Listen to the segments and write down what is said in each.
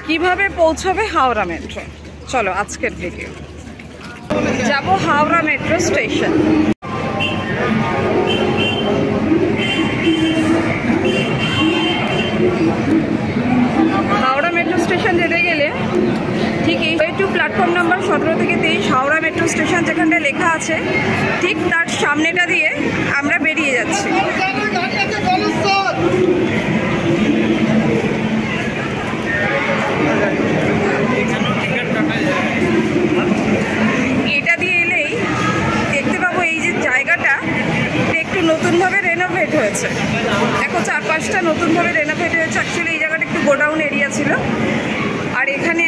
কিভাবে পৌঁছাবে হাওড়া মেট্রো। চলো আজকের ভিডিও যাব Howrah metro station. Howrah metro station যেতে গেলে ঠিক এই টু প্ল্যাটফর্ম নাম্বার 17 থেকে 23 হাওড়া মেট্রো স্টেশন যেখানটা লেখা আছে ঠিক তার সামনেটা দিয়ে আমরা বেরিয়ে যাচ্ছি। এটা দিয়ে এলেই দেখতে পাবো এই যে জায়গাটা একটু নতুনভাবে রেনোভেট হয়েছে। দেখো চারপাশটা নতুনভাবে রেনোভেট হয়েছে। অ্যাকচুয়ালি এই জায়গাটা একটু গোডাউন এরিয়া ছিল। আর এখানে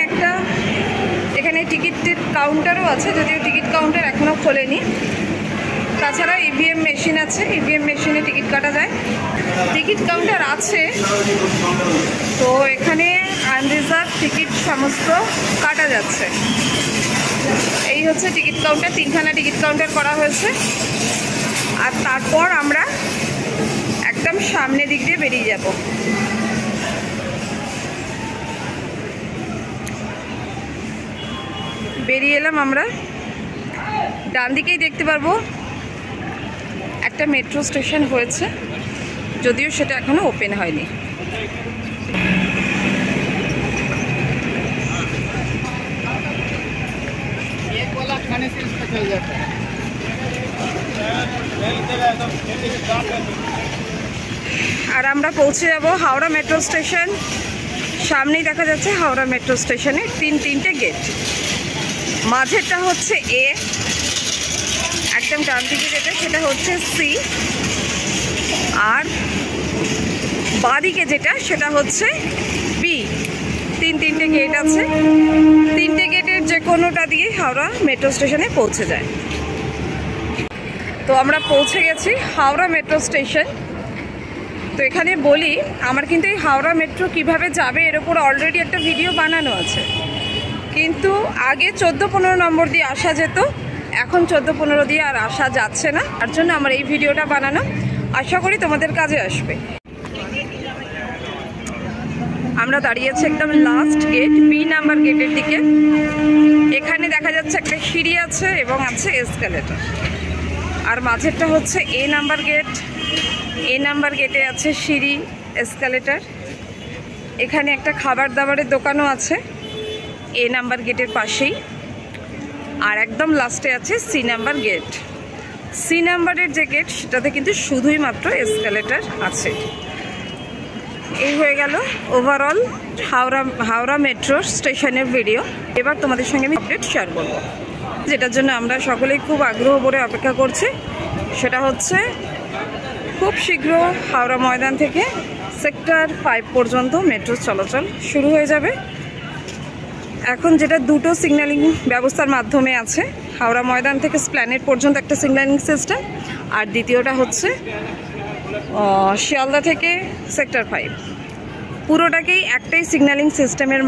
টিকিটের কাউন্টারও আছে, যদিও টিকিট কাউন্টার এখনও খোলেনি। তাছাড়া ইভিএম মেশিন আছে, ইভিএম মেশিনে টিকিট কাটা যায়। টিকিট কাউন্টার আছে, তো এখানে আনরিজার্ভ টিকিট সমস্ত কাটা যাচ্ছে। এই হচ্ছে টিকিট কাউন্টার, 3খানা টিকিট কাউন্টার করা হয়েছে। আর তারপর আমরা একদম সামনের দিক দিয়ে বেরিয়ে যাব। বেরিয়ে এলাম আমরা। ডান দিকেই দেখতে পারবো একটা মেট্রো স্টেশন হয়েছে, যদিও সেটা এখনো ওপেন হয়নি। আর আমরা পৌঁছে যাব হাওড়া মেট্রো স্টেশন। সামনেই দেখা যাচ্ছে হাওড়া মেট্রো স্টেশনে তিনটে গেট। মাঝেরটা হচ্ছে এ, একদম ডান দিকে যেটা সেটা হচ্ছে সি, আর বাঁদিকে যেটা সেটা হচ্ছে বি। তিনটে গেট আছে। 3টে গেটের যে কোনোটা দিয়ে হাওড়া মেট্রো স্টেশনে পৌঁছে যায়। তো আমরা পৌঁছে গেছি হাওড়া মেট্রো স্টেশন। তো এখানে বলি, আমার কিন্তু এই হাওড়া মেট্রো কিভাবে যাবে এর উপর অলরেডি একটা ভিডিও বানানো আছে, কিন্তু আগে 14-15 নম্বর দিয়ে আসা যেত, এখন 14-15 দিয়ে আর আসা যাচ্ছে না। তার জন্য আমার এই ভিডিওটা বানানো, আশা করি তোমাদের কাজে আসবে। আমরা দাঁড়িয়ে আছি একদম লাস্ট গেট, বি নাম্বার গেটের দিকে। এখানে দেখা যাচ্ছে একটা সিঁড়ি আছে এবং আছে এসকেলেটর। আর মাঝেরটা হচ্ছে এ নাম্বার গেট। এ নাম্বার গেটে আছে সিঁড়ি, এসকেলেটর। এখানে একটা খাবার দাবারের দোকানও আছে এ নাম্বার গেটের পাশেই। আর একদম লাস্টে আছে সি নাম্বার গেট। সি নাম্বারের যে গেট সেটাতে কিন্তু শুধুই মাত্র এসকেলেটর আছে। এই হয়ে গেল ওভারঅল হাওড়া মেট্রো স্টেশনের ভিডিও। এবার তোমাদের সঙ্গে আমি আপডেট শেয়ার করব, যেটার জন্য আমরা সকলেই খুব আগ্রহ ভরে অপেক্ষা করছি। সেটা হচ্ছে খুব শীঘ্র হাওড়া ময়দান থেকে সেক্টর 5 পর্যন্ত মেট্রো চলাচল শুরু হয়ে যাবে। এখন যেটা দুটো সিগন্যালিং ব্যবস্থার মাধ্যমে আছে, হাওড়া ময়দান থেকে স্প্ল্যানেড পর্যন্ত একটা সিগন্যালিং সিস্টেম, আর দ্বিতীয়টা হচ্ছে শিয়ালদা থেকে সেক্টর 5। পুরোটাকেই একটাই সিগন্যালিং সিস্টেমের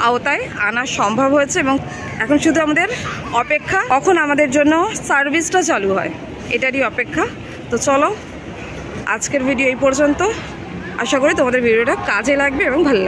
আওতায় আনা সম্ভব হয়েছে এবং এখন শুধু আমাদের অপেক্ষা কখন আমাদের জন্য সার্ভিসটা চালু হয়, এটারই অপেক্ষা। তো চলো আজকের ভিডিও এই পর্যন্ত। আশা করি তোমাদের ভিডিওটা কাজে লাগবে এবং ভালো লাগবে।